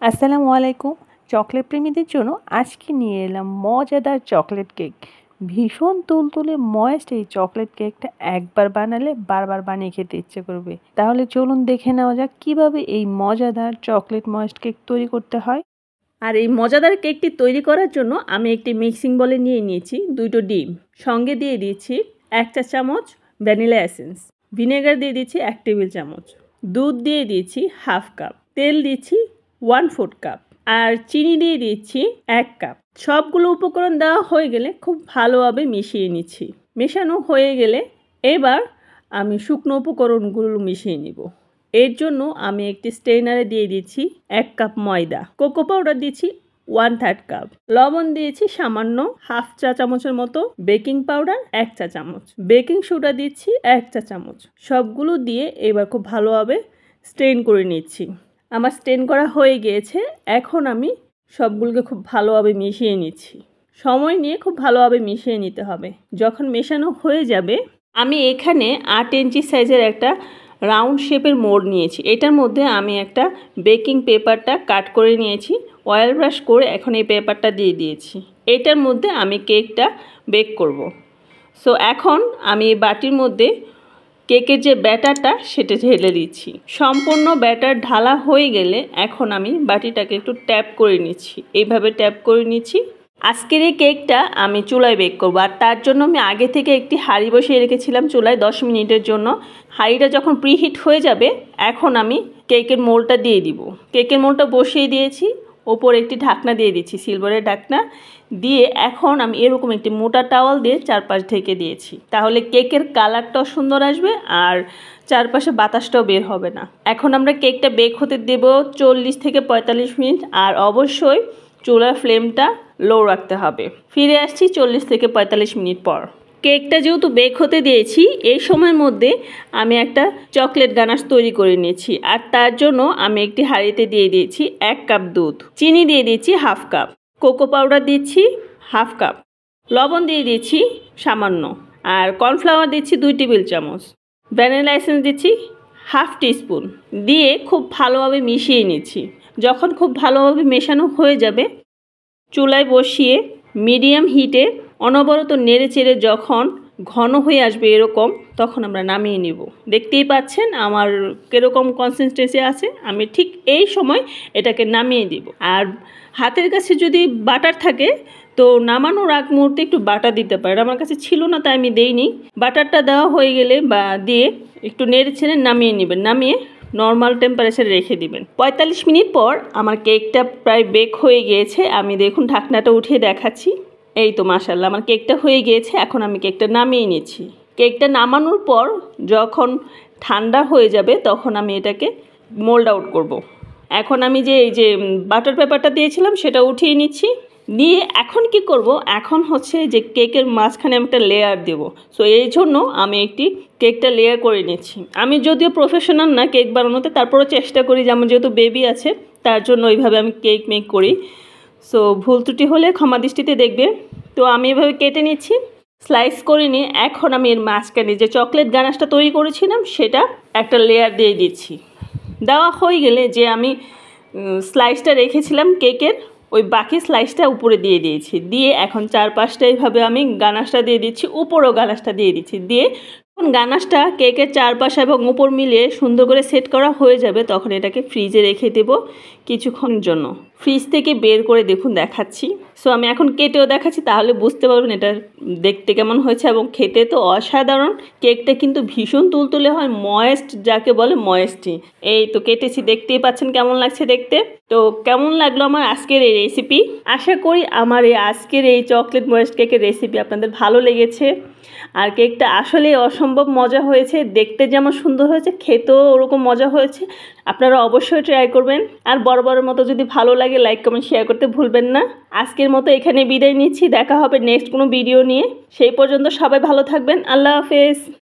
আসসালামু আলাইকুম। চকলেট প্রেমীদের জন্য আজকে নিয়ে এলাম মজাদার চকলেট কেক। ভীষণ তুলতুলে ময়েস্ট এই চকলেট কেকটা একবার বানালে বারবার বানিয়ে খেতে ইচ্ছে করবে। তাহলে চলুন দেখে নেওয়া যাক কীভাবে এই মজাদার চকলেট ময়েস্ট কেক তৈরি করতে হয়। আর এই মজাদার কেকটি তৈরি করার জন্য আমি একটি মিক্সিং বলে নিয়ে নিয়েছি 2টো ডিম, সঙ্গে দিয়ে দিয়েছি 1 চা চামচ ভ্যানিলা এসেন্স, ভিনেগার দিয়ে দিচ্ছি 1 টেবিল চামচ, দুধ দিয়ে দিয়েছি 1/2 কাপ, তেল দিচ্ছি 1/4 কাপ আর চিনি দিয়ে দিচ্ছি 1 কাপ। সবগুলো উপকরণ দেওয়া হয়ে গেলে খুব ভালোভাবে মিশিয়ে নিচ্ছি। মেশানো হয়ে গেলে এবার আমি শুকনো উপকরণগুলো মিশিয়ে নিব। এর জন্য আমি একটি স্ট্রেনারে দিয়ে দিচ্ছি 1 কাপ ময়দা, কোকো পাউডার দিচ্ছি 1/3 কাপ, লবণ দিয়েছি সামান্য 1/2 চা চামচের মতো, বেকিং পাউডার 1 চা চামচ, বেকিং সোডা দিচ্ছি 1 চা চামচ। সবগুলো দিয়ে এবার খুব ভালোভাবে স্ট্রেন করে নিচ্ছি। আমার স্ট্রেন করা হয়ে গিয়েছে। এখন আমি সবগুলোকে খুব ভালোভাবে মিশিয়ে নিচ্ছি। সময় নিয়ে খুব ভালোভাবে মিশিয়ে নিতে হবে। যখন মেশানো হয়ে যাবে আমি এখানে 8 ইঞ্চি সাইজের একটা রাউন্ড শেপের মোল্ড নিয়েছি। এটার মধ্যে আমি একটা বেকিং পেপারটা কাট করে নিয়েছি, অয়েল ব্রাশ করে এখন এই পেপারটা দিয়ে দিয়েছি। এটার মধ্যে আমি কেকটা বেক করব। সো এখন আমি এই বাটির মধ্যে কেকের যে ব্যাটারটা সেটা ঢেলে দিচ্ছি। সম্পূর্ণ ব্যাটার ঢালা হয়ে গেলে এখন আমি বাটিটাকে একটু ট্যাপ করে নিচ্ছি। এইভাবে ট্যাপ করে নিচ্ছি। আজকের এই কেকটা আমি চুলায় বেক করবো, আর তার জন্য আমি আগে থেকে একটি হাঁড়ি বসিয়ে রেখেছিলাম চুলায় 10 মিনিটের জন্য। হাঁড়িটা যখন প্রিহিট হয়ে যাবে এখন আমি কেকের মোল্ডটা দিয়ে দিব। কেকের মোল্ডটা বসিয়ে দিয়েছি, ওপরে একটি ঢাকনা দিয়ে দিচ্ছি, সিলভারের ঢাকনা দিয়ে এখন আমি এরকম একটি মোটা টাওয়াল দিয়ে চারপাশ ঢেকে দিয়েছি। তাহলে কেকের কালারটাও সুন্দর আসবে আর চারপাশে বাতাসটাও বের হবে না। এখন আমরা কেকটা বেক হতে দেব 40 থেকে 45 মিনিট, আর অবশ্যই চুলার ফ্লেমটা লো রাখতে হবে। ফিরে আসছি 40 থেকে 45 মিনিট পর। কেকটা যেহেতু বেক হতে দিয়েছি, এই সময়ের মধ্যে আমি একটা চকলেট গানাশ তৈরি করে নিয়েছি। আর তার জন্য আমি একটি হাঁড়িতে দিয়ে দিয়েছি 1 কাপ দুধ, চিনি দিয়ে দিচ্ছি 1/2 কাপ, কোকো পাউডার দিচ্ছি 1/2 কাপ, লবণ দিয়ে দিচ্ছি সামান্য, আর কর্নফ্লাওয়ার দিচ্ছি 2 টেবিল চামচ, ভ্যানিলা এসেন্স দিচ্ছি 1/2 টিস্পুন দিয়ে খুব ভালোভাবে মিশিয়ে নিচ্ছি। যখন খুব ভালোভাবে মেশানো হয়ে যাবে চুলায় বসিয়ে মিডিয়াম হিটে অনবরত নেড়ে চেড়ে যখন ঘন হয়ে আসবে এরকম, তখন আমরা নামিয়ে নিব। দেখতেই পাচ্ছেন আমার কীরকম কনসিস্টেন্সি আছে। আমি ঠিক এই সময় এটাকে নামিয়ে দিব। আর হাতের কাছে যদি বাটার থাকে তো নামানোর আগ মুহূর্তে একটু বাটার দিতে পারেন। আমার কাছে ছিল না তাই আমি দেইনি। বাটারটা দেওয়া হয়ে গেলে বা দিয়ে একটু নেড়ে ছেড়ে নামিয়ে নেবেন। নামিয়ে নর্মাল টেম্পারেচারে রেখে দিবেন। 45 মিনিট পর আমার কেকটা প্রায় বেক হয়ে গিয়েছে। আমি দেখুন ঢাকনাটা উঠিয়ে দেখাচ্ছি। এই তো মাশাআল্লাহ আমার কেকটা হয়ে গিয়েছে। এখন আমি কেকটা নামিয়ে নিচ্ছি। কেকটা নামানোর পর যখন ঠান্ডা হয়ে যাবে তখন আমি এটাকে মোল্ড আউট করব। এখন আমি এই যে বাটার পেপারটা দিয়েছিলাম সেটা উঠিয়ে নিচ্ছি। নিয়ে এখন কি করব, এখন হচ্ছে যে কেকের মাঝখানে আমি একটা লেয়ার দেব। সো এই জন্য আমি একটি কেকটা লেয়ার করে নিচ্ছি। আমি যদিও প্রফেশনাল না কেক বানানোতে, তারপরেও চেষ্টা করি, যেমন যেহেতু বেবি আছে তার জন্য ওইভাবে আমি কেক মেক করি। সো ভুল ত্রুটি হলে ক্ষমা দৃষ্টিতে দেখবে। তো আমি এভাবে কেটে নিচ্ছি, স্লাইস করে নিয়ে এখন আমি এর মাঝখানে যে চকলেট গানাশটা তৈরি করেছিলাম সেটা একটা লেয়ার দিয়ে দিচ্ছি। দেওয়া হয়ে গেলে যে আমি স্লাইসটা রেখেছিলাম কেকের, ওই বাকি স্লাইসটা উপরে দিয়ে দিয়েছি। দিয়ে এখন চারপাশটা এইভাবে আমি গানাশটা দিয়ে দিচ্ছি, উপরেও গানাশটা দিয়ে দিচ্ছি। দিয়ে যখন গানাশটা কেকের চারপাশ এবং উপর মিলিয়ে সুন্দর করে সেট করা হয়ে যাবে তখন এটাকে ফ্রিজে রেখে দেব কিছুক্ষণের জন্য। ফ্রিজ থেকে বের করে দেখুন দেখাচ্ছি। সো আমি এখন কেটেও দেখাচ্ছি, তাহলে বুঝতে পারবেন এটা দেখতে কেমন হয়েছে এবং খেতে তো অসাধারণ। কেকটা কিন্তু ভীষণ তুলতুলে হয়, ময়েস্ট যাকে বলে ময়েস্টি। এই তো কেটেছি, দেখতেই পাচ্ছেন কেমন লাগছে দেখতে। তো কেমন লাগলো আমার আজকের এই রেসিপি? আশা করি আমার এই আজকের এই চকলেট ময়েস্ট কেকের রেসিপি আপনাদের ভালো লেগেছে। আর কেকটা আসলে অসম্ভব মজা হয়েছে, দেখতে যেমন সুন্দর হয়েছে খেতেও ওরকম মজা হয়েছে। আপনারা অবশ্যই ট্রাই করবেন। আর বরাবরের মতো যদি ভালো লাগে লাইক কমেন্ট শেয়ার করতে ভুলবেন না। আজকের মতো এখানে বিদায় নিচ্ছি, দেখা হবে নেক্সট কোনো ভিডিও নিয়ে। সেই পর্যন্ত সবাই ভালো থাকবেন। আল্লাহ হাফেজ।